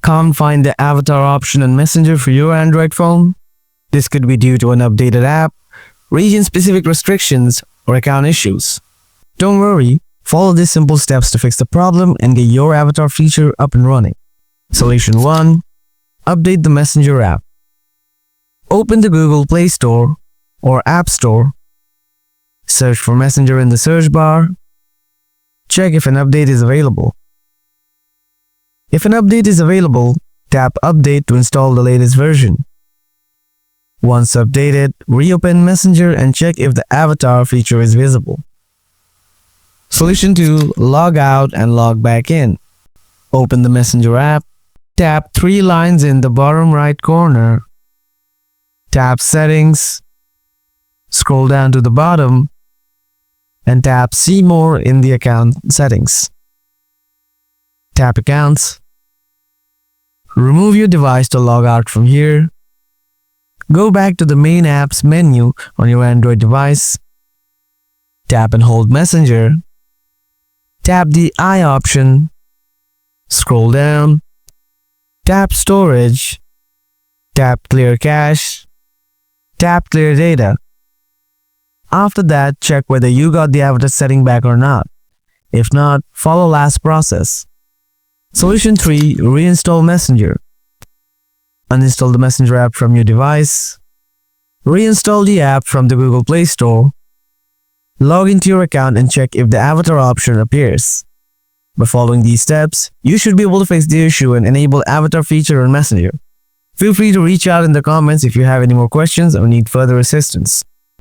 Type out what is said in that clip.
Can't find the avatar option in Messenger for your Android phone? This could be due to an updated app, region-specific restrictions, or account issues. Don't worry, follow these simple steps to fix the problem and get your avatar feature up and running. Solution 1. Update the Messenger app. Open the Google Play Store or App Store. Search for Messenger in the search bar. Check if an update is available. If an update is available, tap Update to install the latest version. Once updated, reopen Messenger and check if the avatar feature is visible. Solution 2. Log out and log back in. Open the Messenger app. Tap 3 lines in the bottom right corner. Tap Settings. Scroll down to the bottom and tap See More in the account settings. Tap Accounts. Remove your device to log out from here. Go back to the main apps menu on your Android device. Tap and hold Messenger. Tap the I option. Scroll down. Tap Storage. Tap Clear Cache. Tap Clear Data. After that, check whether you got the avatar setting back or not. If not, follow last process. Solution 3. Reinstall Messenger. Uninstall the Messenger app from your device. Reinstall the app from the Google Play Store. Log into your account and check if the avatar option appears. By following these steps, you should be able to fix the issue and enable avatar feature on Messenger. Feel free to reach out in the comments if you have any more questions or need further assistance.